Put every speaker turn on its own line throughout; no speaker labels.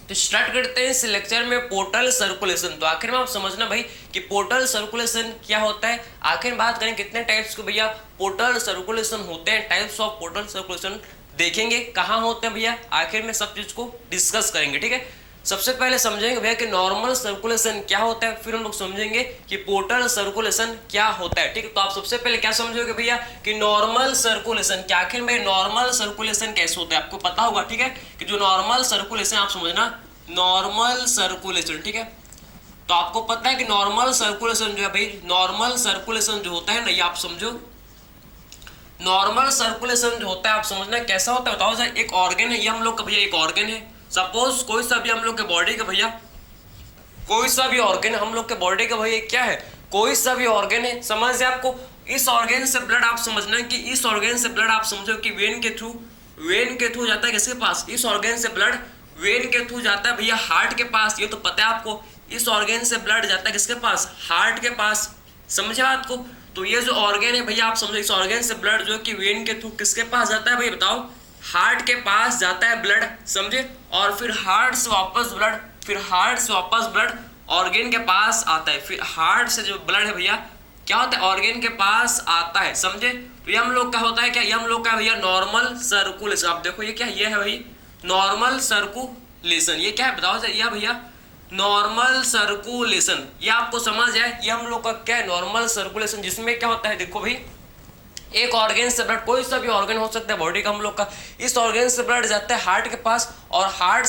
तो स्टार्ट करते हैं इस लेक्चर में पोर्टल सर्कुलेशन। तो आखिर में आप समझना भाई कि पोर्टल सर्कुलेशन क्या होता है। आखिर बात करें कितने टाइप्स के भैया पोर्टल सर्कुलेशन होते हैं, टाइप्स ऑफ पोर्टल सर्कुलेशन देखेंगे, कहाँ होते हैं भैया, आखिर में सब चीज को डिस्कस करेंगे। ठीक है, सबसे पहले समझेंगे भैया कि नॉर्मल सर्कुलेशन क्या होता है, फिर हम लोग समझेंगे कि पोर्टल सर्कुलेशन क्या होता है। ठीक है, तो आप सबसे पहले क्या समझोगे भैया कि नॉर्मल सर्कुलेशन क्या, आखिर में नॉर्मल सर्कुलेशन कैसे होता है आपको पता होगा। ठीक है, कि जो नॉर्मल सर्कुलेशन आप समझना, नॉर्मल सर्कुलेशन, ठीक है, तो आपको पता है कि नॉर्मल सर्कुलेशन जो है भाई, नॉर्मल सर्कुलेशन जो होता है ना, ये आप समझो, नॉर्मल सर्कुलेशन जो होता है आप समझना कैसा होता है बताओ सर। एक ऑर्गन है, ये हम लोग का भैया एक ऑर्गन है, सपोज कोई सा भी हम लोग के बॉडी का भैया, कोई सा भी ऑर्गन हम लोग के बॉडी का भैया क्या है, कोई सा भी ऑर्गन है, समझ आपको। इस ऑर्गन से ब्लड आप समझना कि इस ऑर्गन से ब्लड आप समझो कि वेन के थ्रू, वेन के थ्रू जाता है किसके पास, इस ऑर्गन से ब्लड वेन के थ्रू जाता है भैया हार्ट के पास, ये तो पता है आपको। इस ऑर्गन से ब्लड जाता है किसके पास, हार्ट के पास, समझे बात को। तो ये जो ऑर्गन है भैया आप समझो, इस ऑर्गन से ब्लड जो कि वेन के थ्रू किसके पास जाता है भैया बताओ, हार्ट के पास जाता है ब्लड, समझे। और फिर हार्ट से वापस ब्लड, फिर हार्ट से वापस ब्लड ऑर्गन के पास आता है, फिर हार्ट से जो ब्लड है भैया क्या होता है, ऑर्गन के पास आता है, समझे। तो ये हम लोग का होता है क्या, ये हम लोग का भैया नॉर्मल सर्कुलेशन। आप देखो ये क्या, ये है भाई नॉर्मल सर्कुलेशन, ये क्या है बताओ सर, ये भैया नॉर्मल सर्कुलेशन, ये आपको समझ आए, ये हम लोग का क्या है नॉर्मल सर्कुलेशन, जिसमें क्या होता है देखो भाई, एक ऑर्गन से ब्लड, कोई सा भी ऑर्गन हो सकता है बॉडी का हम लोग का, इस ऑर्गन से ब्लड जाता है हार्ट के पास, और हार्ट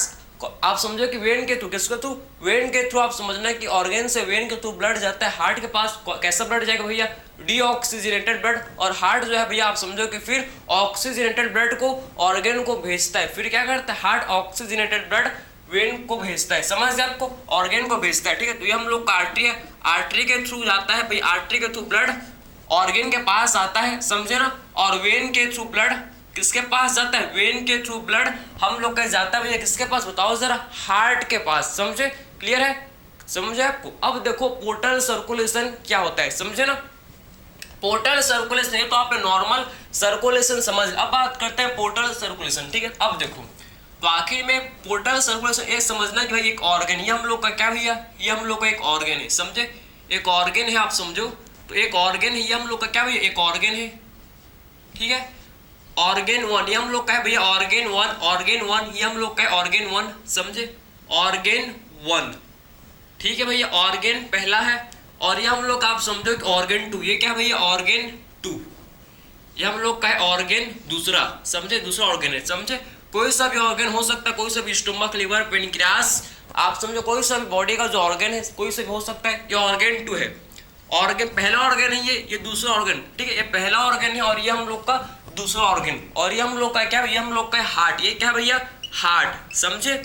आप समझो कि वेन के थ्रू, किसके थ्रू, वेन के थ्रू आप समझना कि ऑर्गन से वेन के थ्रू ब्लड जाता है हार्ट के पास। कैसा ब्लड जाएगा भैया, डीऑक्सीजनेटेड ब्लड, और हार्ट जो है भैया आप समझो कि फिर ऑक्सीजनेटेड ब्लड को ऑर्गन को भेजता है, फिर क्या करता है, हार्ट ऑक्सीजनेटेड ब्लड वेन को भेजता है, समझ गए आपको, ऑर्गन को भेजता है। ठीक है, तो ये हम लोग का आर्टरी है, आर्टरी के थ्रू जाता है भाई, आर्टरी के थ्रू ब्लड ऑर्गन के पास आता है, समझे ना। और वेन के थ्रू ब्लड किसके पास जाता है, वेन के थ्रू ब्लड हम लोग का जाता है भैया किसके पास बताओ जरा, हार्ट के पास, समझे, क्लियर है, समझे आपको। अब देखो पोर्टल सर्कुलेशन क्या होता है, समझे ना। पोर्टल सर्कुलेशन ये तो आपने नॉर्मल सर्कुलेशन समझ, अब बात करते हैं पोर्टल सर्कुलेशन। ठीक है, अब देखो तो आखिर में पोर्टल सर्कुलेशन ये समझना कि भाई एक ऑर्गन, ये हम लोग का क्या भैया, ये हम लोग का एक ऑर्गन है, समझे, एक ऑर्गन है आप समझो। तो एक ऑर्गन है, ये हम लोग का क्या भैया एक ऑर्गन है, ठीक है, ऑर्गन वन, ये हम लोग का है भैया ऑर्गन वन, ऑर्गन वन ये हम लोग का है ऑर्गन वन, समझे, ऑर्गन वन, ठीक है भैया, ऑर्गन पहला है। और ये हम लोग आप समझो कि ऑर्गन टू, ये क्या भैया ऑर्गन टू, ये हम लोग का है ऑर्गन दूसरा, समझे, दूसरा ऑर्गन है, समझे। कोई सा भी ऑर्गन हो सकता है, कोई सा भी स्टमक, लिवर, पेनक्रियास, आप समझो कोई सा भी बॉडी का जो ऑर्गन है कोई सा भी हो सकता है, ये ऑर्गन टू है। ऑर्गन पहला ऑर्गन है, ये दूसरा ऑर्गन, ठीक है, ये पहला ऑर्गन है और ये हम लोग का दूसरा ऑर्गन। और ये हम लोग का क्या, ये हम लोग का हार्ट, ये क्या भैया हार्ट, समझे,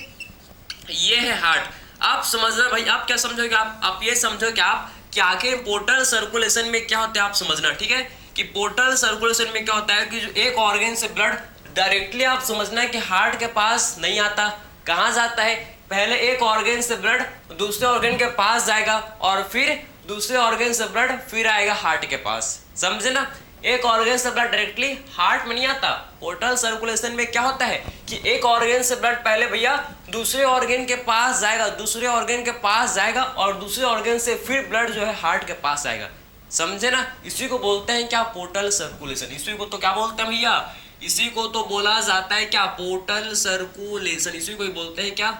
ये है हार्ट। आप समझना भाई, आप क्या समझोगे, आप ये समझो कि आप कि आखिर पोर्टल सर्कुलेशन में क्या होता है आप समझना। ठीक है, कि पोर्टल सर्कुलेशन में क्या होता है कि जो एक ऑर्गन से ब्लड डायरेक्टली आप समझना है कि हार्ट के पास नहीं आता, कहाँ जाता है, पहले एक ऑर्गन से ब्लड दूसरे ऑर्गन के पास जाएगा, और फिर दूसरे ऑर्गन से ब्लड फिर आएगा हार्ट के पास, समझे ना। एक ऑर्गन से ब्लड डायरेक्टली हार्ट में नहीं आता। पोर्टल सर्कुलेशन में क्या होता है कि एक ऑर्गन से ब्लड पहले भैया दूसरे ऑर्गन के पास जाएगा, दूसरे ऑर्गन के पास जाएगा, और दूसरे ऑर्गन से फिर ब्लड जो है हार्ट के पास आएगा, समझे ना। इसी को बोलते हैं क्या, पोर्टल सर्कुलेशन। इसी को तो क्या बोलते हैं भैया, इसी को तो बोला जाता है क्या, पोर्टल सर्कुलेशन, इसी को ही बोलते हैं क्या,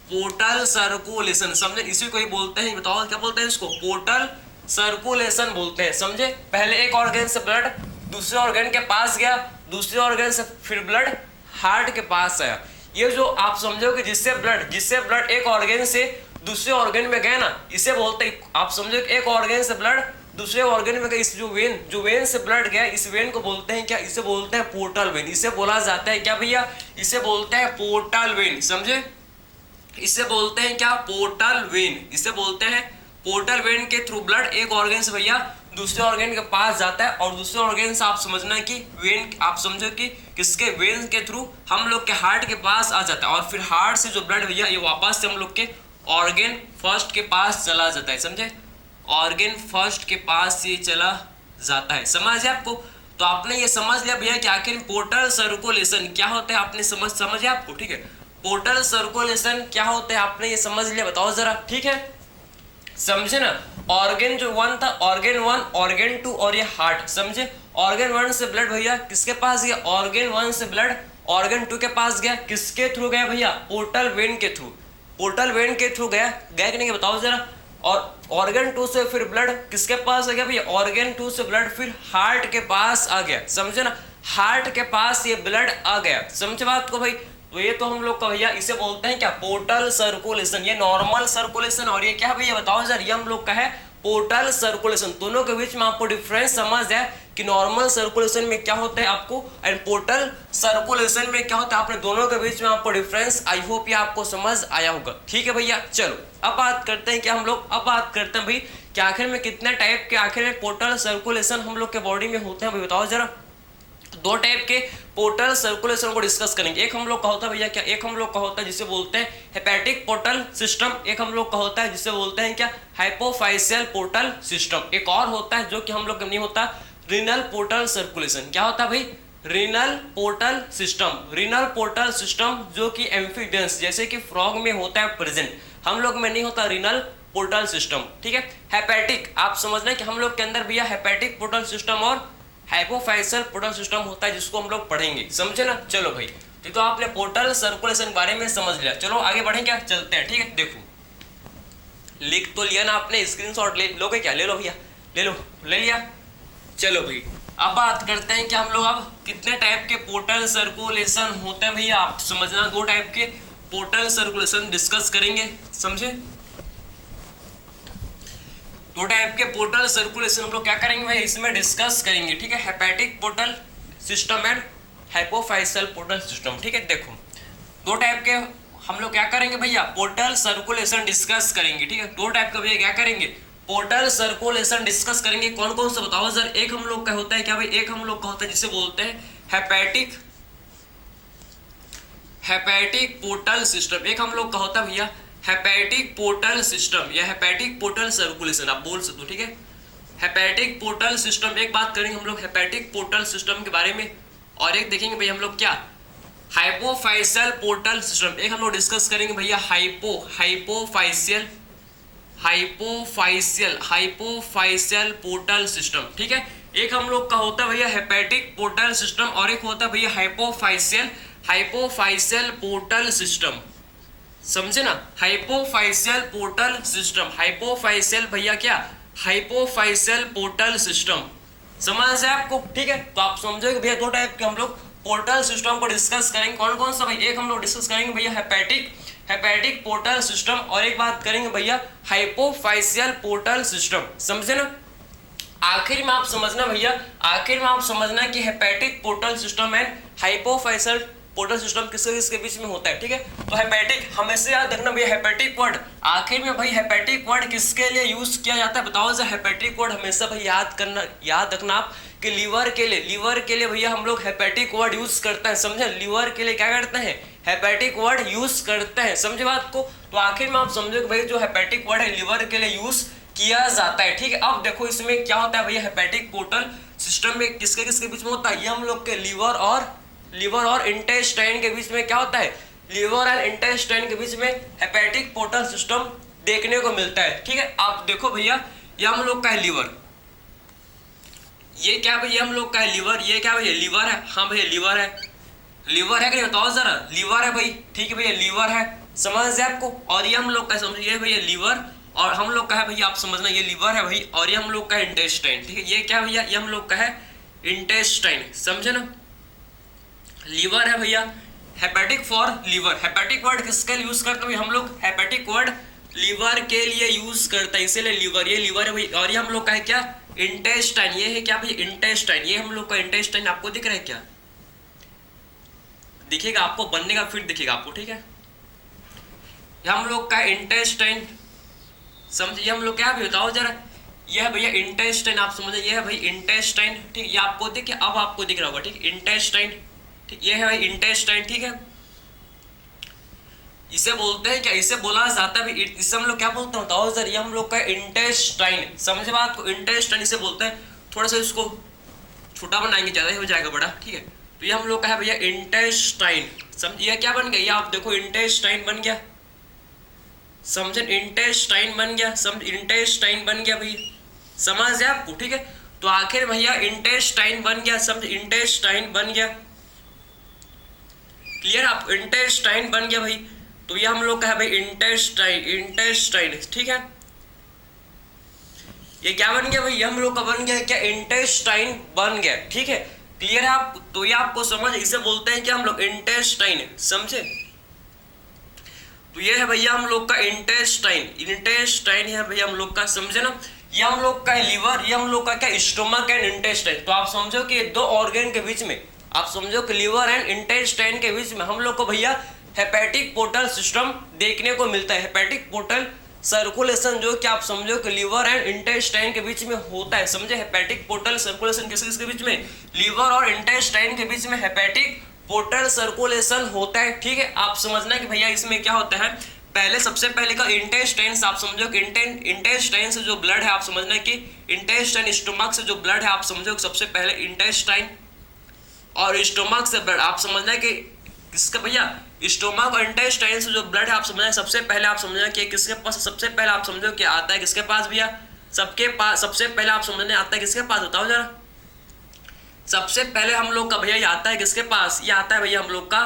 पोर्टल सर्कुलेशन, समझे, इसी को ही बोलते हैं, बताओ क्या बोलते हैं इसको, पोर्टल सर्कुलेशन बोलते हैं, समझे। पहले एक ऑर्गन से ब्लड दूसरे ऑर्गन के पास गया, दूसरे ऑर्गन से फिर ब्लड हार्ट के पास आया। ये जो आप समझो कि जिससे ब्लड एक ऑर्गन से दूसरे ऑर्गन में गया ना, इसे बोलते हैं, आप समझो कि एक ऑर्गन से ब्लड दूसरे ऑर्गन में गया, इस जो वेन से ब्लड गया, इस वेन को बोलते हैं क्या, इसे बोलते हैं पोर्टल वेन, इसे बोला जाता है क्या भैया, इसे बोलते हैं पोर्टल वेन, समझे, इसे बोलते हैं क्या, पोर्टल वेन, इसे बोलते हैं पोर्टल वेन के थ्रू ब्लड एक ऑर्गन से भैया दूसरे ऑर्गन के पास जाता है, और दूसरे ऑर्गन से आप समझना है कि वेन, आप समझो कि किसके, वेन के थ्रू हम लोग के हार्ट के पास आ जाता है, और फिर हार्ट से जो ब्लड भैया ये वापस से हम लोग के ऑर्गन फर्स्ट के पास चला जाता है, समझे, ऑर्गन फर्स्ट के पास ये चला जाता है, समझ आपको। तो आपने ये समझ लिया भैया कि आखिर पोर्टल सर्कुलेशन क्या होता है, आपने समझ आपको, ठीक है। पोर्टल सर्कुलेशन क्या होता है आपने ये समझ लिया, बताओ जरा, ठीक है, समझे ना। ऑर्गेन जो 1 था, ऑर्गेन 1, ऑर्गेन 2 और ये हार्ट, समझे। ऑर्गेन 1 से ब्लड भैया किसके पास गया, ऑर्गेन 1 से ब्लड ऑर्गेन 2 के पास गया, किसके थ्रू गया भैया, पोर्टल वेन के थ्रू, पोर्टल वेन के थ्रू गया, गया कि नहीं बताओ जरा। और ऑर्गन 2 से फिर ब्लड किसके पास आ गया भैया, ऑर्गन 2 से ब्लड फिर हार्ट के पास आ गया, समझे ना, हार्ट के पास ये ब्लड आ गया, समझे बात को भाई। तो ये तो हम लोग का भैया इसे बोलते हैं क्या, पोर्टल सर्कुलेशन। ये नॉर्मल सर्कुलेशन और ये क्या भैया बताओ जरा, ये हम लोग का है पोर्टल सर्कुलेशन। दोनों के बीच में आपको डिफरेंस समझ जाए कि नॉर्मल सर्कुलेशन में क्या होता है आपको एंड पोर्टल सर्कुलेशन में क्या होता है, आपने दोनों के बीच में आपको डिफरेंस, आई होप ये आपको समझ आया होगा, ठीक है भैया। चलो अब बात करते हैं क्या हम लोग, अब बात करते हैं भाई कि आखिर में कितने टाइप के आखिर में पोर्टल सर्कुलेशन हम लोग के बॉडी में होते हैं भाई, बताओ जरा। दो टाइप के पोर्टल सर्कुलेशन को डिस्कस करेंगे। एक हम लोग का होता है भैया क्या, एक हम लोग का होता है जिसे बोलते हैं हेपेटिक पोर्टल सिस्टम, एक हम लोग का होता है जिसे बोलते हैं क्या, हाइपोफाइशियल पोर्टल सिस्टम। एक और होता है जो कि हम लोग का नहीं होता, रीनल पोर्टल सर्कुलेशन। क्या होता है भाई, renal portal system. Renal portal system जो कि एम्फीबियंस जैसे कि फ्रॉग में होता है प्रेजेंट, हम लोग में नहीं होता रीनल पोर्टल सिस्टम, ठीक है। हेपेटिक आप समझना कि हम लोग के अंदर भैया हेपेटिक पोर्टल सिस्टम और हाइपोफाइशियल पोर्टल सिस्टम होता है, जिसको हम लोग पढ़ेंगे, समझे ना। चलो भाई तो आपने पोर्टल सर्कुलेशन के बारे में समझ लिया, चलो आगे बढ़ें क्या, चलते हैं, ठीक है। देखो लिख तो लिया ना आपने, स्क्रीनशॉट ले लोगे क्या, ले लो भैया, ले लो, ले लिया। चलो भाई अब बात करते हैं कि हम लोग अब कितने टाइप के पोर्टल सर्कुलेशन होते हैं भैया, आप समझना। दो टाइप के पोर्टल सर्कुलेशन डिस्कस करेंगे, समझे। दो टाइप के पोर्टल सर्कुलेशन हम लोग क्या करेंगे भाई, इसमें डिस्कस करेंगे, ठीक है। Hepatic portal system and hypophysial portal system, ठीक है। देखो दो टाइप के हम लोग क्या करेंगे भैया, पोर्टल सर्कुलेशन डिस्कस करेंगे, ठीक है। दो टाइप का भैया क्या करेंगे, पोर्टल सर्कुलेशन डिस्कस करेंगे। कौन कौन सा बताओ सर। एक हम लोग का होता है क्या भाई, एक हम लोग का होता है जिसे बोलते हैं हेपेटिक पोर्टल सिस्टम। एक हम लोग का होता है भैया हेपेटिक पोर्टल सिस्टम या हेपेटिक पोर्टल सर्कुलेशन, आप बोल सकते हो, ठीक है। हेपेटिक पोर्टल सिस्टम, एक बात करेंगे हम लोग हेपेटिक पोर्टल सिस्टम के बारे में, और एक देखेंगे भाई हम लोग क्या, हाइपोफाइशियल पोर्टल सिस्टम। एक हम लोग डिस्कस करेंगे भैया हाइपोफाइशियल पोर्टल सिस्टम, ठीक है। एक हम लोग का होता है भैया हेपेटिक पोर्टल सिस्टम और एक होता है भैया हाइपोफाइशियल पोर्टल सिस्टम, समझे ना। हाइपोफाइशियल पोर्टल सिस्टम, हाइपोफाइशियल भैया क्या, हाइपोफाइशियल पोर्टल सिस्टम, समझ है आपको, ठीक है। तो आप समझोगे भैया दो टाइप के हम लोग पोर्टल सिस्टम को डिस्कस करेंगे। कौन कौन सा भाई, एक हम लोग डिस्कस करेंगे भैया हेपेटिक पोर्टल सिस्टम और एक बात करेंगे भैया हाइपोफाइशियल पोर्टल सिस्टम, समझे ना। आखिर में आप समझना भैया, आखिर में आप समझना कि hepatic portal system and hypophysial portal system किसके किसके बीच में होता है, ठीक है। तो हेपेटिक हमेशा याद रखना भैया, हेपेटिक वर्ड आखिर में भाई, हेपेटिक वर्ड किसके लिए यूज किया जाता है बताओ जरा। हेपेटिक वर्ड हमेशा भाई याद रखना आप कि लीवर के लिए भैया हम लोग हेपेटिक वर्ड यूज करते हैं, समझे। लीवर के लिए क्या करते हैं, हेपेटिक वर्ड यूज करते हैं, समझे बात को। तो आखिर में आप समझो कि भाई जो हेपेटिक वर्ड है लीवर के लिए यूज किया जाता है, ठीक है। अब देखो इसमें क्या होता है भैया, हेपेटिक पोर्टल सिस्टम में किसके किसके बीच में होता है, ये हम लोग के लीवर और इंटेस्टाइन के बीच में क्या होता है, लीवर और इंटेस्टाइन के बीच में हेपेटिक पोर्टल सिस्टम देखने को मिलता है, ठीक है। आप देखो भैया ये हम लोग का है लीवर, ये क्या भैया हम लोग का है लीवर, ये क्या भैया लीवर है, हाँ भैया लीवर है कि नहीं बताओ जरा, लीवर है भाई, ठीक है भैया लीवर है, समझ है आपको। और ये हम लोग का समझिए भैया लीवर और हम लोग का है भैया, आप समझना ये लीवर है भाई और ये हम लोग का है इंटेस्टाइन, ठीक है। ये क्या भैया, ये हम लोग का है इंटेस्टाइन, समझे ना। लीवर है भैया, hepatic for liver, hepatic word किसके लिए यूज करते हैं हम लोग, हेपेटिक वर्ड लीवर के लिए यूज करते हैं, इसीलिए लीवर, ये लीवर है भाई। और ये हम लोग का है क्या, इंटेस्टाइन, ये है क्या भाई इंटेस्टाइन, ये हम लोग का इंटेस्टाइन आपको दिख रहा है क्या, दिखेगा आपको, बनने का फिर दिखेगा आपको, ठीक है। ये हम लोग का इंटेस्टाइन, समझिए हम लोग क्या भी बताओ जरा, ये है भैया इंटेस्टाइन, आप समझे, ये है भाई इंटेस्टाइन, ठीक। ये आपको दिखे, अब आपको दिख रहा होगा, ठीक, इंटेस्टाइन, ठीक। ये है भाई इंटेस्टाइन, ठीक है। इसे बोलते हैं क्या, इसे बोला जाता है, इसे हम लोग क्या बोलते हैं बताओ सर, ये हम लोग का इंटेस्टाइन, समझे बात को, इंटेस्टाइन इसे बोलते हैं। थोड़ा सा इसको छोटा बनाएंगे, ज्यादा ही हो जाएगा बड़ा, ठीक है। तो ये हम लोग का है भैया इंटेस्टाइन, समझिए क्या बन गया, ये आप देखो इंटेस्टाइन बन गया, समझे, इंटेस्टाइन बन गया, समझ, इंटेस्टाइन बन गया भैया, समझ है आपको, ठीक है। तो आखिर भैया इंटेस्टाइन बन गया, समझ, इंटेस्टाइन बन गया, क्लियर, आप इंटेस्टाइन बन गया भाई। तो ये हम लोग का है भाई इंटेस्टाइन, इंटेस्टाइन, ठीक है। ये क्या बन गया भाई, ये हम लोग का बन गया क्या, इंटेस्टाइन बन गया, ठीक है, क्लियर है आप। तो ये आपको समझ, इसे बोलते हैं कि हम लोग इंटेस्टाइन, समझे। तो ये है भैया हम लोग का इंटेस्टाइन, इंटेस्टाइन है भैया हम लोग का, समझे ना। ये हम लोग का लिवर, ये हम लोग का क्या, स्टोमक एंड इंटेस्टाइन। तो आप समझो कि दो ऑर्गन के बीच में, आप समझो कि लिवर एंड इंटेस्टाइन के बीच में हम लोग को भैया हेपेटिक पोर्टल सिस्टम देखने को मिलता है। हेपेटिक पोर्टल सर्कुलेशन जो कि आप समझो कि लिवर एंड इंटेस्टाइन के बीच में होता है, समझे। हेपेटिक पोर्टल सर्कुलेशन किसके बीच में, लिवर और इंटेस्टाइन के बीच में हेपेटिक पोर्टल सर्कुलेशन होता है, ठीक है। आप समझना कि भैया इसमें क्या होता है, पहले सबसे पहले का इंटेस्टाइन से, आप समझो कि इंटेस्टाइन से जो ब्लड है, आप समझना कि इंटेस्टाइन स्टोमक से जो ब्लड है, आप समझो कि सबसे पहले इंटेस्टाइन और स्टोमक से ब्लड, आप समझना कि किसका भैया, स्टोमक और इंटेस्टाइन से जो ब्लड है, आप समझना सबसे पहले, आप समझना कि किसके पास, सबसे पहले आप समझो कि आता है किसके पास भैया, सबके पास सबसे पहले आप समझने आता है किसके पास, बताओ जरा। सबसे पहले हम लोग का भैया ये आता है किसके पास, ये आता है भैया हम लोग का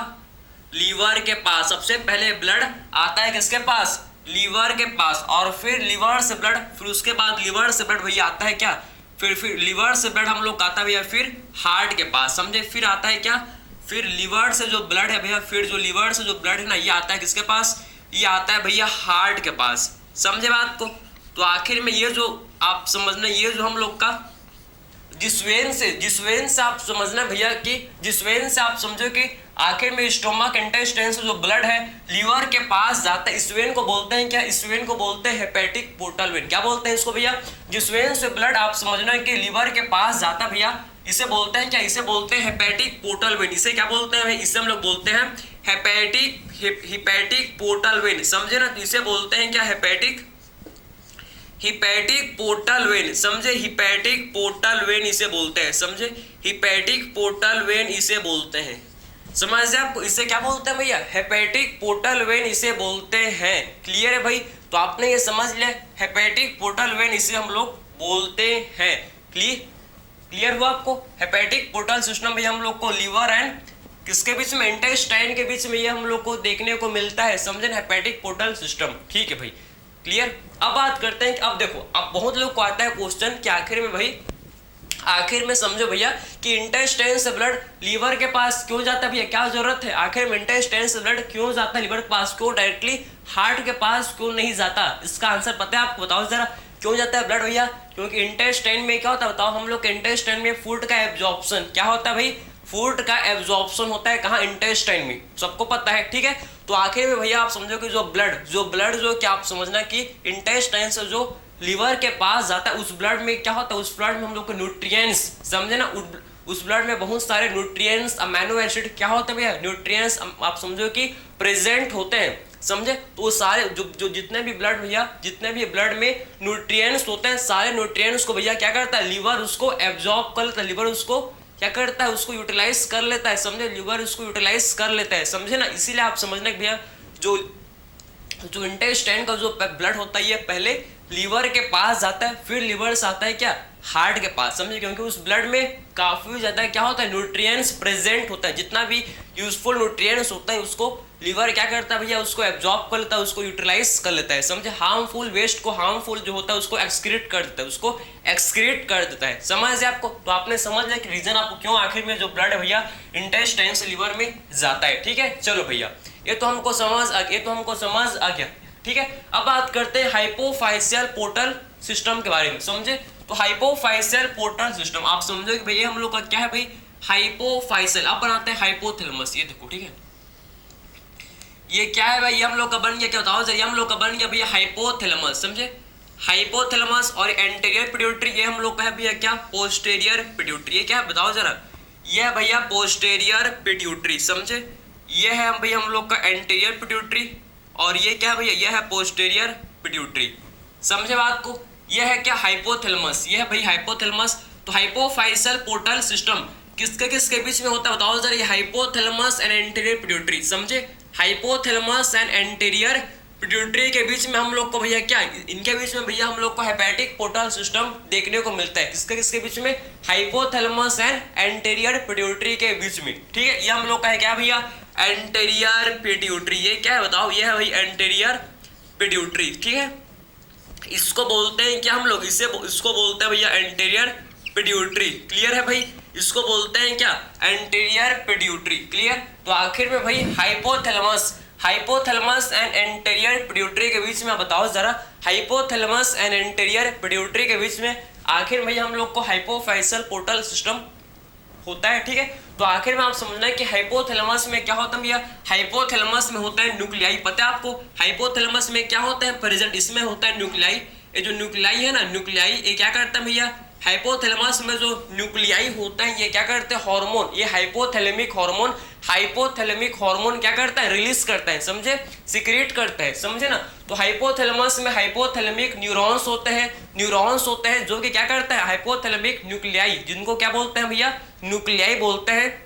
लीवर के पास। सबसे पहले ब्लड आता है किसके पास, लीवर के पास, और फिर लीवर से ब्लड, फिर उसके बाद लीवर से ब्लड भैया आता है क्या, फिर लीवर से ब्लड हम लोग का आता है भैया फिर हार्ट के पास, समझे। फिर आता है क्या, फिर लीवर से जो ब्लड है भैया, फिर जो लीवर से जो ब्लड है ना, ये आता है किसके पास, ये आता है भैया हार्ट के पास, समझे बात को। तो आखिर में ये जो आप समझना, ये जो हम लोग का जिस वेन से आप समझना भैया कि जिस वेन से आप समझो कि आखिर में स्टोमक इंटेस्टाइन से जो ब्लड है लीवर के पास जाता है, इस वेन को बोलते हैं क्या, इस वेन को बोलते हैं हेपेटिक पोर्टल वेन। क्या बोलते हैं इसको भैया, जिस वेन से ब्लड आप समझना कि लीवर के पास जाता भैया, इसे बोलते हैं क्या, इसे बोलते हैं हेपेटिक पोर्टल वेन। इसे क्या बोलते हैं, इसे हम लोग बोलते हैं हेपेटिक पोर्टल वेन, समझे ना। तो इसे बोलते हैं क्या, हेपेटिक पोर्टल वेन, समझे। हिपैटिक पोर्टल वेन इसे बोलते हैं, समझे। हिपैटिक पोर्टल वेन इसे बोलते हैं, समझ आपको। इसे क्या बोलते हैं भैया, हेपेटिक पोर्टल वेन इसे बोलते हैं, क्लियर है भाई। तो आपने ये समझ लिया, हेपेटिक पोर्टल वेन इसे हम लोग बोलते हैं, क्लियर हुआ आपको। हेपेटिक पोर्टल सिस्टम भैया हम लोग को लीवर एंड किसके बीच में, इंटेस्टाइन के बीच में ये हम लोग को देखने को मिलता है, समझे, हेपेटिक पोर्टल सिस्टम, ठीक है भाई, क्लियर। अब बात करते हैं कि अब देखो, अब बहुत लोग को आता है क्वेश्चन कि आखिर में भाई, आखिर में समझो भैया कि इंटेस्टाइन से ब्लड लीवर के पास क्यों जाता है भैया, क्या जरूरत है, आखिर में इंटेस्टाइन से ब्लड क्यों जाता है लीवर के पास, क्यों डायरेक्टली हार्ट के पास क्यों नहीं जाता। इसका आंसर पता है आपको, बताओ जरा क्यों जाता है ब्लड भैया। क्योंकि इंटेस्टाइन में क्या होता है बताओ, हम लोग के इंटेस्टाइन में फूड का एब्जॉर्प्शन क्या होता है भाई, फूड का एब्जॉर्प्शन होता है कहाँ, इंटेस्टाइन में, सबको पता है, ठीक है। तो आखिर में भैया आप समझो कि जो ब्लड जो क्या आप समझना कि इंटेस्टाइन से जो लीवर के पास जाता है, उस ब्लड में क्या होता है, उस ब्लड में हम लोग को न्यूट्रिएंट्स, समझे ना, उस ब्लड में बहुत सारे न्यूट्रिएंट्स, अमीनो एसिड क्या होते हैं भैया, न्यूट्रिएंट्स आप समझो कि प्रेजेंट होते हैं, समझे। तो वो सारे जो जितने भी ब्लड भैया, जितने भी ब्लड में न्यूट्रिएंट्स होते हैं, सारे न्यूट्रिएंट्स को भैया क्या करता है, लीवर उसको एब्जॉर्ब कर लेता है, लीवर उसको क्या करता है, उसको यूटिलाइज कर लेता है, समझे, लीवर उसको यूटिलाइज कर लेता है, समझे ना। इसीलिए आप समझना कि भैया जो इंटेस्टाइन का जो ब्लड होता है ये पहले लीवर के पास जाता है, फिर लीवर से आता है क्या, हार्ट के पास, समझे। क्योंकि उस ब्लड में काफी ज्यादा क्या होता है, न्यूट्रिएंट्स प्रेजेंट होता है, जितना भी यूजफुल न्यूट्रिएंट्स होता है उसको लीवर क्या करता है भैया, उसको एब्जॉर्ब कर लेता है, उसको यूटिलाइज कर लेता है, समझे। हार्मफुल वेस्ट को, हार्मफुल जो होता है उसको एक्सक्रीट कर देता है, उसको एक्सक्रीट कर देता है, समझ आपको। तो आपने समझ लिया कि रीजन आपको क्यों आखिर में जो ब्लड है भैया इंटेस्टाइन से लीवर में जाता है, ठीक है। चलो भैया ये तो हमको समझ आ गया, ठीक है। अब बात करते हैं हाइपोफाइशियल पोर्टल सिस्टम के बारे में, समझे। तो हाइपोफाइशियल पोर्टल सिस्टम आप समझो कि भैया हम लोग का क्या है भाई, हाइपोफाइशियल। अब बनाते हैं हाइपोथैलेमस, ये देखो, ठीक है। ये क्या है भाई, ये हम लोग का बन गया, क्या बताओ जरा, हम लोग का बन गया भैया हाइपोथैलेमस, समझे। हाइपोथैलेमस और एंटीरियर पिट्यूटरी, ये हम लोग का है भैया क्या, पोस्टीरियर पिट्यूटरी। ये क्या है बताओ जरा, ये है भैया पोस्टीरियर पिट्यूटरी, समझे। ये है भैया हम लोग का एंटीरियर पिट्यूटरी, और ये क्या है भैया, ये है पोस्टीरियर पिट्यूटरी, समझे बात को। ये है क्या, हाइपोथैलेमस, ये है भाई हाइपोथैलेमस। तो हाइपोफाइशियल पोर्टल सिस्टम किसके बीच में होता है बताओ जरा, ये हाइपोथैलेमस एंड एंटीरियर पिट्यूटरी, समझे, हाइपोथैलेमस एंड एंटीरियर पिट्यूटरी के बीच में हम लोग को भैया क्या, इनके बीच में भैया हम लोग को हेपेटिक पोर्टल सिस्टम देखने को मिलता है। किसके बीच में, हाइपोथैलेमस एंड एंटीरियर पिट्यूटरी के बीच में, ठीक है। ये हम लोग का है क्या भैया, एंटीरियर पिट्यूटरी। ये क्या है बताओ, ये है भाई एंटीरियर पिट्यूटरी, ठीक है। इसको बोलते हैं क्या हम लोग, इसको बोलते हैं भैया एंटीरियर पिट्यूटरी, क्लियर है भाई। इसको बोलते हैं क्या, एंटीरियर पिट्यूटरी, क्लियर। तो आखिर में भाई हाइपोथैलेमस एंड एंटीरियर पिट्यूटरी के बीच में बताओ जरा, हाइपोथैलेमस एंड एंटीरियर पिट्यूटरी के बीच में आखिर में हम लोग को हाइपोफाइसल पोर्टल सिस्टम होता है, ठीक है। तो आखिर में आप समझना है कि हाइपोथैलेमस में क्या होता है भैया, हाइपोथैलेमस में होता है न्यूक्लियाई। पता है आपको हाइपोथैलेमस में क्या होता है प्रेजेंट, इसमें होता है न्यूक्लियाई। ये जो न्यूक्लियाई है ना, न्यूक्लियाई ये क्या करता है भैया, हाइपोथैलेमस में जो न्यूक्लियाई होता है ये क्या करते हैं, हार्मोन, ये हाइपोथैलेमिक हार्मोन क्या करता है, रिलीज करता है, समझे, सिक्रेट करता है, समझे ना। तो हाइपोथैलेमस में हाइपोथैलेमिक न्यूरॉन्स होते हैं जो कि क्या करता है, हाइपोथैलेमिक न्यूक्लियाई, जिनको क्या बोलते हैं भैया, न्यूक्लियाई बोलते हैं,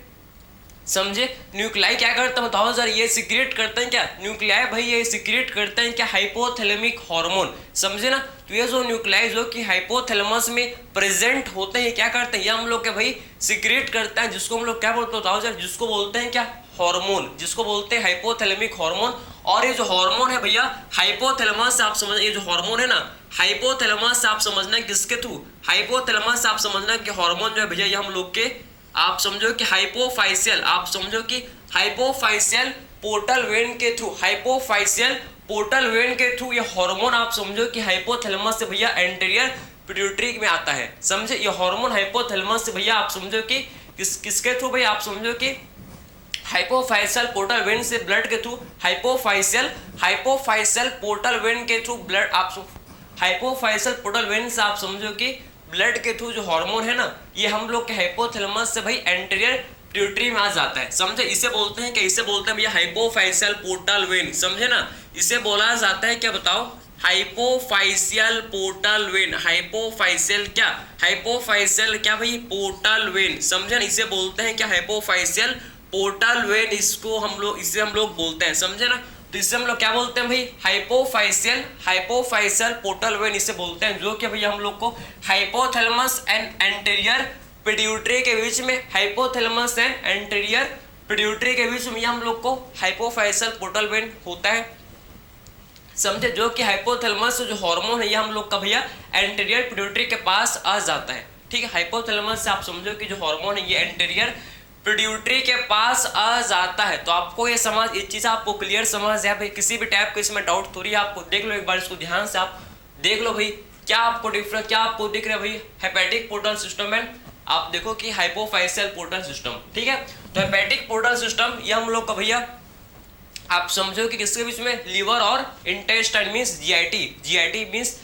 समझे। न्यूक्लियाई क्या करता है बताओ जरा, ये सिक्रेट करते हैं क्या, न्यूक्लियाई भाई ये सिक्रेट करते हैं क्या, हाइपोथैलेमिक हार्मोन, समझे ना। तो ये जो न्यूक्लियाई जो कि हाइपोथैलेमस में प्रेजेंट होते हैं, क्या करते हैं, ये हम लोग के भाई सिक्रेट करता है, जिसको हम लोग क्या बोलते हैं बताओ जरा, जिसको बोलते हैं क्या, हार्मोन, जिसको बोलते हैं हाइपोथैलेमिक हार्मोन। और ये जो हार्मोन है भैया हाइपोथैलेमस से आप समझ, ये जो हार्मोन है ना हाइपोथैलेमस से आप समझना किसके थ्रू, हाइपोथैलेमस से आप समझना कि हार्मोन जो है भैया ये हम लोग के, आप समझो कि हाइपोफाइशियल, आप समझो कि हाइपोफाइशियल पोर्टल वेन के थ्रू, हाइपोफाइशियल पोर्टल वेन के थ्रू ये हार्मोन आप समझो कि हाइपोथैलेमस से भैया एंटीरियर पिट्यूटरी में आता है, समझे। ये हार्मोन हाइपोथैलेमस से भैया आप समझो कि किसके थ्रू भैया, आप समझो कि हाइपोफाइशियल पोर्टल वेन से ब्लड के थ्रू, हाइपोफाइशियल पोर्टल वेन के थ्रू ब्लड, आप हाइपोफाइशियल पोर्टल वेन से आप समझो कि ब्लड के थ्रू जो हार्मोन है ना ये हम लोग के हाइपोथैलेमस से भाई एंटीरियर पिट्यूटरी में आ जाता है, समझे। इसे बोलते हैं क्या, इसे बोलते हैं भैया हाइपोफाइशियल पोर्टल वेन, समझे ना। इसे बोला जाता है क्या बताओ, हाइपोफाइशियल पोर्टल वेन, हाइपोफाइशियल क्या भाई, पोर्टल वेन, समझे ना। इसे बोलते हैं क्या, हाइपोफाइशियल पोर्टल वेन, इसे हम लोग बोलते हैं, समझे ना। तो इससे हम लोग क्या बोलते हैं भाई, हाइपोफाइशियल पोर्टल वेन इसे बोलते हैं, जो कि भैया हम लोग को हाइपोथैलेमस एंड एंटीरियर पिट्यूटरी के बीच में, हाइपोथैलेमस एंड एंटीरियर पिट्यूटरी के बीच में हम लोग को हाइपोफाइशियल पोर्टल वेन होता है, समझे। जो कि हाइपोथैलेमस जो हार्मोन है ये हम लोग का भैया एंटीरियर पिट्यूटरी के पास आ जाता है, ठीक है। हाइपोथैलेमस से आप समझो कि जो हार्मोन है ये एंटीरियर पिट्यूटरी के पास आ जाता है। तो आपको ये चीज आपको क्लियर समझ है भाई, किसी भी टाइप के इसमें डाउट थोड़ी, आपको देख लो एक बार, इसको ध्यान से आप देख लो भाई, क्या आपको दिख रहा है भाई, हेपेटिक पोर्टल सिस्टम में आप देखो कि हाइपोफाइशियल पोर्टल सिस्टम, ठीक है। तो हेपेटिक पोर्टल सिस्टम ये हम लोग का भैया आप समझो कि किसके बीच में, लीवर और intestine means GIT means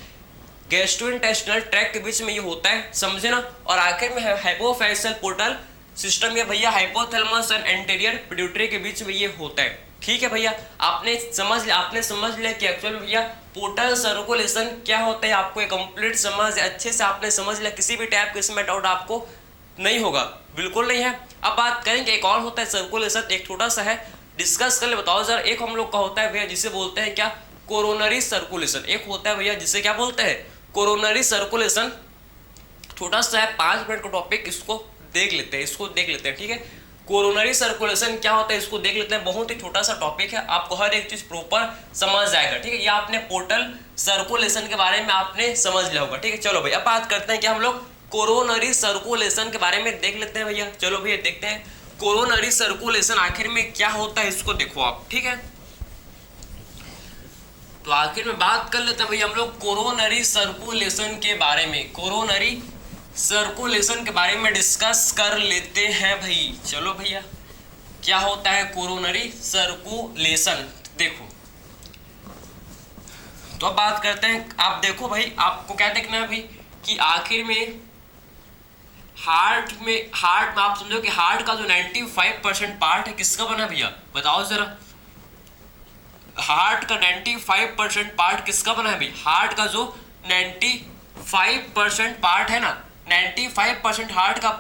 gastrointestinal tract के बीच में ये होता है, समझे ना। और आखिर में हाइपोफाइशियल पोर्टल सिस्टम ये भैया हाइपोथैलेमस एंड एंटीरियर पिट्यूटरी के बीच में ये होता है, ठीक है भैया। आपने समझ लिया कि एक्चुअल भैया पोर्टल सर्कुलेशन क्या होता है, आपको एक कंप्लीट समझ अच्छे से आपने समझ लिया, किसी भी टाइप के इसमें डाउट आपको नहीं होगा, बिल्कुल नहीं है। अब बात करेंगे एक और होता है सर्कुलेशन, एक छोटा सा है, डिस्कस कर ले, बताओ जरा। एक हम लोग का होता है भैया जिसे बोलते हैं क्या, कोरोनरी सर्कुलेशन। एक होता है भैया जिसे क्या बोलते हैं, कोरोनरी सर्कुलेशन। छोटा सा है, 5 मिनट का टॉपिक, इसको देख लेते हैं, ठीक है। कोरोनरी सर्कुलेशन क्या होता है इसको देख लेते हैं, बहुत ही छोटा सा टॉपिक है, आपको हर एक चीज प्रॉपर समझ जाएगा, ठीक है। ये आपने पोर्टल सर्कुलेशन के बारे में आपने समझ लिया होगा, ठीक है। चलो भैया अब बात करते हैं कि हम लोग कोरोनरी सर्कुलेशन के बारे में देख लेते हैं भैया। चलो भैया देखते हैं कोरोनरी सर्कुलेशन आखिर में क्या होता है, इसको देखो आप, ठीक है। तो आखिर में बात कर लेते हैं भैया हम लोग कोरोनरी सर्कुलेशन के बारे में, कोरोनरी सर्कुलेशन के बारे में डिस्कस कर लेते हैं भाई। चलो भैया क्या होता है कोरोनरी सर्कुलेशन, देखो। तो अब बात करते हैं, आप देखो भाई, आपको क्या देखना है भाई कि आखिर में हार्ट में आप समझो कि हार्ट का जो 95% पार्ट है किसका बना भैया, बताओ जरा। हार्ट का 95% पार्ट किसका बना है भाई, हार्ट का जो 95% पार्ट है ना, 95% हार्ट का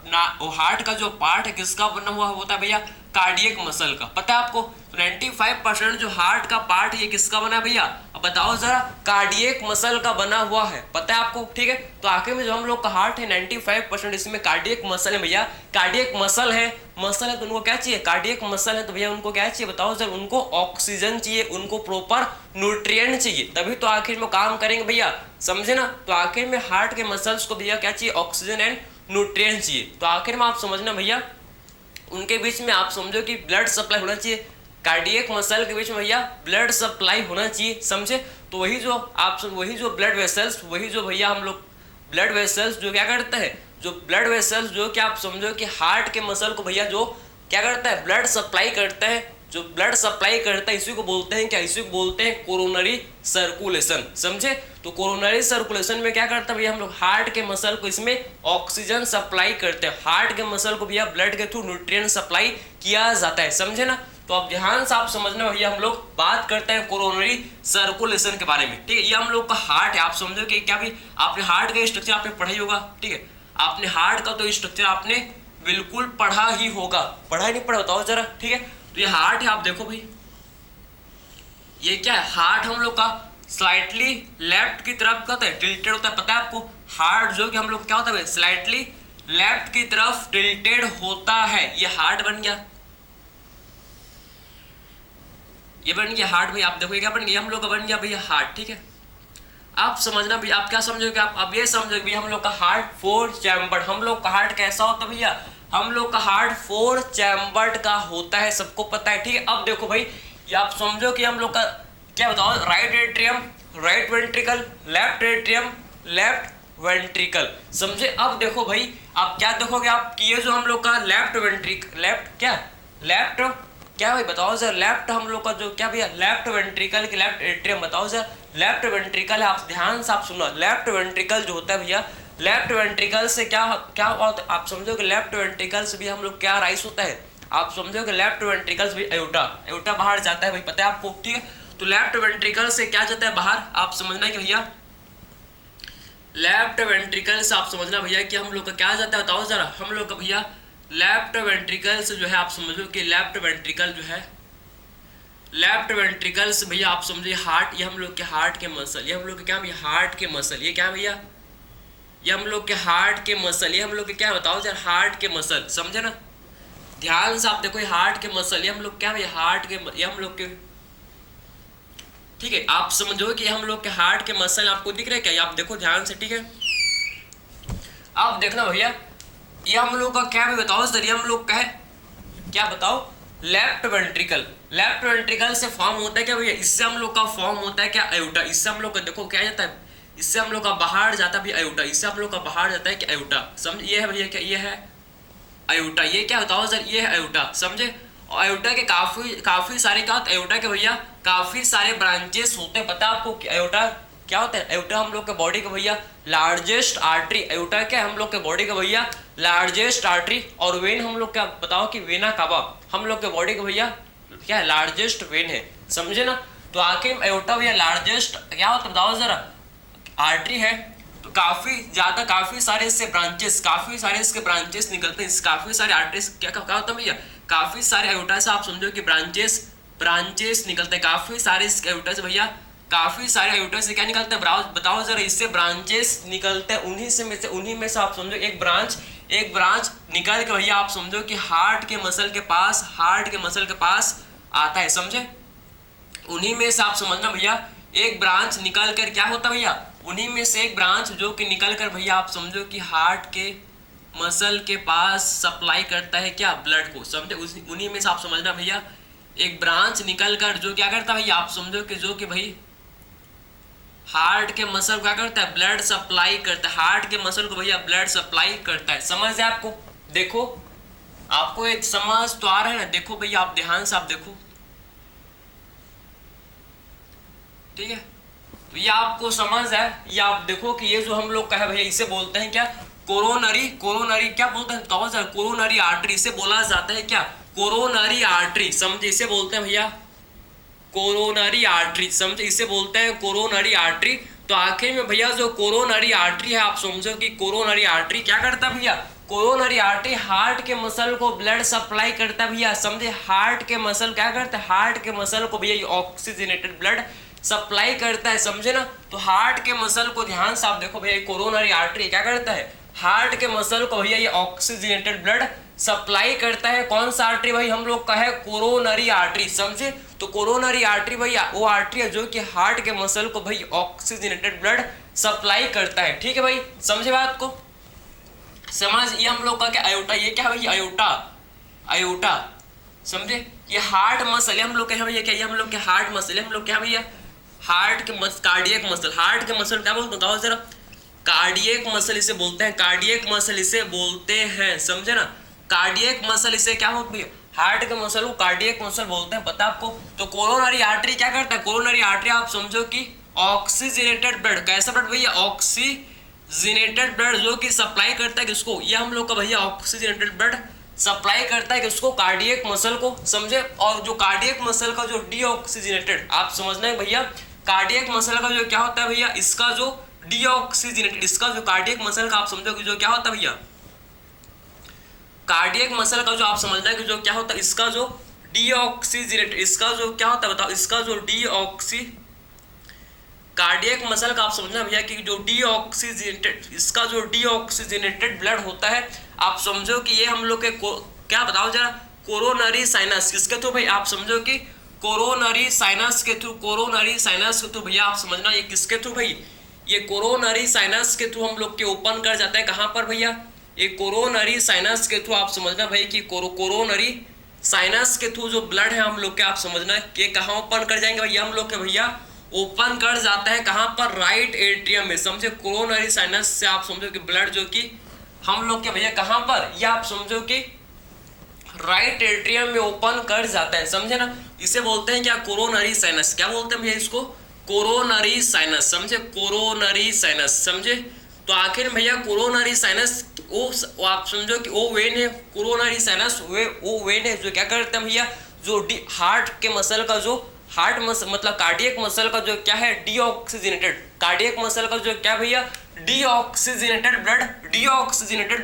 वो हार्ट का जो पार्ट है किसका बना हुआ होता है भैया, कार्डियक मसल का। पता है आपको 95% जो हार्ट का पार्ट ये किसका बना है भैया, अब बताओ जरा, कार्डियक मसल का बना हुआ है, पता है आपको, ठीक है। तो आखिर में जो हम लोग का हार्ट है 95% इसमें कार्डियक मसल है भैया। कार्डियक मसल है तो उनको क्या चाहिए, कार्डियक मसल है तो भैया उनको क्या चाहिए बताओ जरा, उनको ऑक्सीजन चाहिए, उनको प्रॉपर न्यूट्रिएंट चाहिए, तभी तो आखिर में काम करेंगे भैया, समझे ना। तो आखिर में हार्ट के मसल्स को भैया क्या चाहिए, ऑक्सीजन एंड न्यूट्रिएंट चाहिए। तो आखिर में आप समझना भैया, उनके बीच में आप समझो कि ब्लड सप्लाई होना चाहिए, कार्डियक मसल के बीच में भैया ब्लड सप्लाई होना चाहिए, समझे। तो वही जो ब्लड वेसल्स, वही जो भैया हम लोग ब्लड वेसल्स जो क्या करते हैं, जो ब्लड वेसल्स जो कि आप समझो कि हार्ट के मसल को भैया जो क्या करता है, ब्लड सप्लाई करता है, जो ब्लड सप्लाई करता है इसी को बोलते हैं क्या, इसी को बोलते हैं कोरोनरी सर्कुलेशन, समझे। तो कोरोनरी सर्कुलेशन में क्या करता है भैया, हम लोग हार्ट के मसल को इसमें ऑक्सीजन सप्लाई करते हैं, हार्ट के मसल को भैया ब्लड के थ्रू न्यूट्रिएंट सप्लाई किया जाता है, समझे ना। तो अब ध्यान से आप समझना भैया, हम लोग बात करते हैं कोरोनरी सर्कुलेशन के बारे में, ठीक है। ये हम लोग का हार्ट है, आप समझो कि क्या भी आपने हार्ट का स्ट्रक्चर आपने पढ़ा ही होगा, ठीक है। आपने हार्ट का तो स्ट्रक्चर आपने बिल्कुल पढ़ा ही होगा, पढ़ा ही नहीं पढ़ा बताओ जरा, ठीक है। तो ये हार्ट है, आप देखो भाई ये क्या है, हार्ट हम लोग का स्लाइटली लेफ्ट की तरफ का टिल्टेड होता है, पता है आपको। हार्ट जो कि हम लोग क्या होता है, स्लाइटली लेफ्ट की तरफ टिल्टेड होता है, ये हार्ट बन गया, ये बन गया हार्ट भाई। आप देखो ये क्या बन गया, हम लोग का बन गया भैया हार्ट, ठीक है। आप समझना भैया, आप क्या समझोगे, आप अब ये समझोगे भैया हम लोग का हार्ट 4 चैम्बर्ड, हम लोग का हार्ट कैसा होता है भैया, हम लोग का हार्ट 4 चैम्बर्ड का होता है, सबको पता है, ठीक है। अब देखो भाई ये आप समझो कि हम लोग का क्या बताओ, right atrium, right ventricle, left atrium, left ventricle, समझे। अब देखो भाई आप क्या देखोगे, आप ये जो हम लोग का लेफ्ट वेंट्रिकल, लेफ्ट क्या भाई बताओ सर, लेफ्ट हम लोग का जो क्या भैया, लेफ्ट वेंट्रिकल की लेफ्ट एट्रियम, बताओ सर, लेफ्ट वेंट्रिकल है। आप ध्यान से आप सुनो, लेफ्ट वेंट्रिकल जो होता है भैया, लेफ्ट वेंट्रिकल से क्या क्या होता है, आप समझो कि लेफ्ट वेंट्रिकल से भी हम लोग क्या राइस होता है, आप समझो कि लेफ्ट वेंट्रिकल से भी एओर्टा बाहर जाता है भाई, पता है आपको, ठीक है। तो लेफ्ट वेंट्रिकल से क्या जाता है बाहर, आप समझना कि भैया लेफ्ट वेंट्रिकल से आप समझना भैया कि हम लोग का क्या जाता है बताओ जरा, हम लोग का भैया लेफ्ट वेंट्रिकल से जो है आप समझो कि लेफ्ट वेंट्रिकल जो है, लेफ्ट वेंट्रिकल से भैया आप समझिए हार्ट, ये हम लोग के हार्ट के मसल, ये हम लोग के क्या भैया हार्ट के मसल, ये क्या भैया, ये हम लोग के हार्ट के मसल, ये हम लोग के क्या बताओ जरा, हार्ट के मसल, समझे ना। ध्यान से आप देखो हार्ट के मसल, ये हम लोग क्या भैया हार्ट के, ये हम लोग के, ठीक है। आप समझो कि हम लोग के हार्ट के मसल आपको दिख रहे हैं क्या, आप देखो ध्यान से, ठीक है। आप देखना भैया ये हम लोग का क्या भी बताओ सर, ये हम लोग का है क्या बताओ, लेफ्ट वेंट्रिकल, लेफ्ट वेंट्रिकल से फॉर्म होता है क्या भैया, इससे हम लोग का फॉर्म होता है क्या एओर्टा, इससे हम लोग का देखो क्या जाता है, इससे हम लोग का बाहर जाता है भैया एओर्टा, इससे हम लोग का बाहर जाता है क्या एओर्टा, समझ, ये है भैया क्या, ये है एओर्टा, ये क्या बताओ सर, ये है एओर्टा, समझे। और एओर्टा के काफी सारे क्या होते हैं, एओर्टा के भैया काफी सारे ब्रांचेस होते हैं, पता है आपको एओर्टा क्या होता है, एओर्टा हम लोग के बॉडी का भैया लार्जेस्ट आर्टरी, एओर्टा क्या है हम लोग के बॉडी का भैया लार्जेस्ट आर्टरी, और वेन हम लोग क्या बताओ कि वेना कावा हम लोग के बॉडी का भैया क्या है, लार्जेस्ट वेन है, समझे ना। तो आखिर एओर्टा भैया लार्जेस्ट क्या होता है बताओ जरा, आर्टरी है। तो काफी सारे इससे ब्रांचेस, काफी सारे इसके ब्रांचेस निकलते हैं, काफी सारे आर्टरीज क्या होता है भैया, काफी सारे एओर्टा से आप समझो कि ब्रांचेस निकलते हैं, काफी सारे इस एओर्टा से भैया, काफी सारे एओर्टा से क्या निकलते हैं बताओ जरा, इससे ब्रांचेस निकलते हैं, उन्हीं में से आप समझो एक ब्रांच निकल के भैया आप समझो कि हार्ट के मसल के पास आता है, समझे। उन्हीं में से आप समझना भैया एक ब्रांच निकल कर क्या होता है भैया, उन्हीं में से एक ब्रांच जो कि निकल कर भैया आप समझो कि हार्ट के मसल के पास सप्लाई करता है क्या, ब्लड को, समझे। उन्हीं में से आप समझना भैया एक ब्रांच निकल कर जो क्या करता है भैया, आप समझो कि जो कि भाई हार्ट के मसल क्या करता है, ब्लड सप्लाई करता है, हार्ट के मसल को भैया ब्लड सप्लाई करता है, समझ है आपको। देखो आपको एक समझ तो आ रहा है ना, देखो भैया आप ध्यान से आप देखो, ठीक है। तो ये आपको समझ है, ये आप देखो कि ये जो हम लोग का है भैया इसे बोलते हैं क्या, कोरोनरी क्या बोलते हैं तो सर, कोरोनरी आर्टरी, इसे बोला जाता है क्या, कोरोनरी आर्टरी, समझे, इसे बोलते हैं भैया कोरोनरी आर्टरी, समझे, इसे बोलते हैं कोरोनरी आर्टरी। तो आखिर में भैया जो कोरोनरी आर्टरी है आप समझो कि कोरोनरी आर्टरी क्या करता है भैया, कोरोनरी आर्टरी हार्ट के मसल को ब्लड सप्लाई करता है भैया, समझे। हार्ट के मसल क्या करता है, हार्ट के मसल को भैया ये ऑक्सीजनेटेड ब्लड सप्लाई करता है, समझे ना। तो हार्ट के मसल को ध्यान से आप देखो भैया, कोरोनरी आर्टरी क्या करता है, हार्ट के मसल को भैया ये ऑक्सीजनेटेड ब्लड सप्लाई करता है। कौन सा आर्टरी भाई, हम लोग का है कोरोनरी आर्टरी, समझे। तो कोरोनरी आर्टरी भैया वो आर्टरी है जो कि हार्ट के मसल को भाई ऑक्सीजनेटेड ब्लड सप्लाई करता है, ठीक है भाई, समझे बात को। समझ, ये हम लोग का क्या आयोटा, ये क्या भैया आयोटा, आयोटा, समझे। ये हार्ट मसल है हम लोग के भैया, क्या ये हम लोग के हार्ट मसल है, हम लोग क्या भैया हार्ट के कार्डियक मसल, हार्ट के मसल क्या बोलते हैं जरा, कार्डियक मसल इसे बोलते हैं, कार्डियक मसल इसे बोलते हैं, समझे ना। कार्डियक मसल इसे क्या होता है, हार्ट के मसल को कार्डियक मसल बोलते हैं, पता आपको। तो कोरोनरी आर्टरी क्या करता है, कोरोनरी आर्टरी आप समझो कि ऑक्सीजनेटेड ब्लड, कैसा ब्लड भैया, ऑक्सीजनेटेड ब्लड जो कि सप्लाई करता है किसको, ये हम लोग का भैया ऑक्सीजनेटेड ब्लड सप्लाई करता है किसको, कार्डियक मसल को, समझे। और जो कार्डियक मसल का जो डीऑक्सीजनेटेड, आप समझना है भैया, कार्डियक मसल का जो क्या होता है भैया, इसका जो डीऑक्सीजनेटेड, इसका जो कार्डियक मसल का आप समझो कि जो क्या होता है भैया, कार्डियक मसल का जो आप समझना है कि जो क्या होता है, इसका जो डीऑक्सीजनेटेड, इसका जो क्या होता है बताओ, इसका जो कार्डियक मसल का आप समझना भैया कि जो डीऑक्सीजनेटेड, इसका जो डीऑक्सीजनेटेड ब्लड होता है, आप समझो कि ये हम लोग के क्या बताओ जरा, कोरोनरी साइनस, किसके थ्रू भाई, आप समझो कि कोरोनरी साइनस के थ्रू, कोरोनरी साइनस के थ्रू भैया आप समझना, ये किसके थ्रू भाई, ये कोरोनरी साइनस के थ्रू हम लोग के ओपन कर जाता है, कहाँ पर भैया, ये कोरोनरी साइनस के थ्रू आप समझना भाई कि कोरोनरी साइनस के थ्रू जो ब्लड है हम लोग के, आप समझना कि कहाँ ओपन कर जाएंगे भैया, हम लोग के भैया ओपन कर जाता है कहाँ पर, राइट एट्रियम में, समझे। कोरोनरी साइनस से आप समझो कि ब्लड जो कि हम लोग के भैया कहाँ पर, या आप समझो कि राइट एट्रियम में ओपन कर जाता है, समझे ना। इसे बोलते हैं क्या, कोरोनरी साइनस, क्या बोलते हैं भैया इसको, कोरोनरी साइनस, समझे, कोरोनरी साइनस, समझे। तो आखिर भैया कोरोनरी साइनस वो आप समझो कि वो वेन है, कोरोनरी साइनस वो वेन है जो क्या करते हैं भैया, जो हार्ट के मसल का जो हार्ट मसल मतलब कार्डियक मसल का जो क्या है, डीऑक्सीजनेटेड, कार्डियक मसल का जो क्या भैया, डीऑक्सीजनेटेड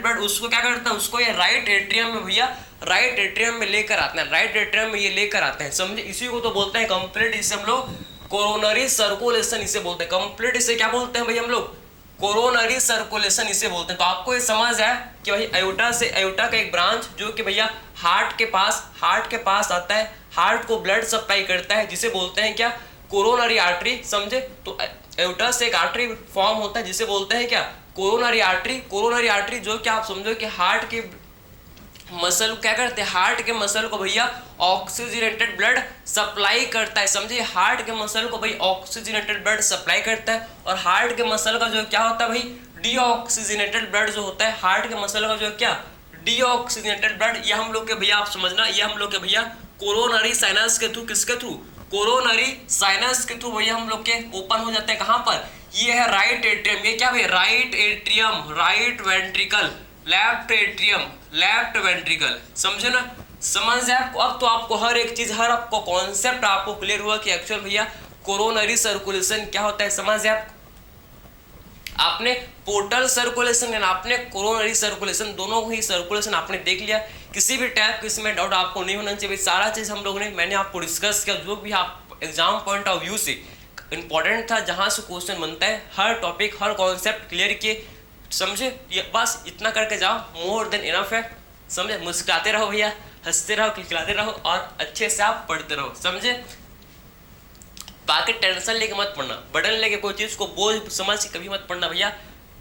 ब्लड उसको क्या करता है, उसको ये राइट एट्रियम में भैया, राइट एट्रियम में लेकर आते हैं, राइट एट्रियम में ये लेकर आते हैं, समझे। इसी को तो बोलते हैं कंप्लीट, इसे हम लोग कोरोनरी सर्कुलेशन इसे बोलते हैं, कंप्लीट इसे क्या बोलते हैं भाई हम लोग, कोरोनरी सर्कुलेशन इसे बोलते हैं। तो आपको ये समझ आया कि भाई आयोटा से, आयोटा का एक ब्रांच जो कि भैया हार्ट के पास आता है, हार्ट को ब्लड सप्लाई करता है, जिसे बोलते हैं क्या, कोरोनरी आर्टरी, समझे। तो आयोटा से एक आर्टरी फॉर्म होता है जिसे बोलते हैं क्या, कोरोनरी आर्टरी। कोरोनरी आर्टरी जो कि आप समझो कि हार्ट के मसल क्या करते हैं, हार्ट के मसल को भैया ऑक्सीजनेटेड ब्लड सप्लाई करता है, समझिए। हार्ट के मसल को भाई ऑक्सीजनेटेड ब्लड सप्लाई करता है, और हार्ट के मसल का जो क्या होता है भाई, डीऑक्सीजनेटेड ब्लड जो होता है, हार्ट के मसल का जो क्या, डीऑक्सीजनेटेड ब्लड, ये हम लोग के भैया आप समझना, ये हम लोग के भैया कोरोनरी साइनस के थ्रू, किसके थ्रू, कोरोनरी साइनस के थ्रू भैया हम लोग के ओपन हो जाते हैं, कहाँ पर, ये है राइट एट्रियम, ये क्या भाई, right atrium, right ventricle, left atrium, left ventricle, समझे ना। समझ जाए आपको, अब तो आपको हर एक चीज, हर आपको कॉन्सेप्ट आपको क्लियर हुआ कि एक्चुअल भैया कोरोनरी सर्कुलेशन क्या होता है, समझ जाए आपने पोर्टल सर्कुलेशन एंड आपने कोरोनरी सर्कुलेशन, दोनों ही सर्कुलेशन आपने देख लिया। किसी भी टाइप किसी में डाउट आपको नहीं होना चाहिए, सारा चीज हम लोगों ने, मैंने आपको डिस्कस किया, जो भी आप एग्जाम पॉइंट ऑफ व्यू से इंपॉर्टेंट था, जहां से क्वेश्चन बनता है, हर टॉपिक हर कॉन्सेप्ट क्लियर किए, समझे। ये बस इतना करके जाओ, मोर देन इनफ है, समझे। मुस्कुराते रहो भैया, हंसते रहो, खिलखिलाते रहो, और अच्छे से आप पढ़ते रहो, समझे। बाकी टेंशन लेके मत पढ़ना, बर्डन लेके कोई चीज़ को बोझ समझ के कभी मत पढ़ना भैया,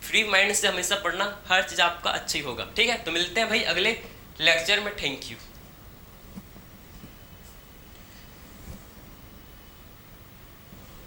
फ्री माइंड से हमेशा पढ़ना, हर चीज़ आपका अच्छा ही होगा, ठीक है। तो मिलते हैं भाई अगले लेक्चर में, थैंक यू।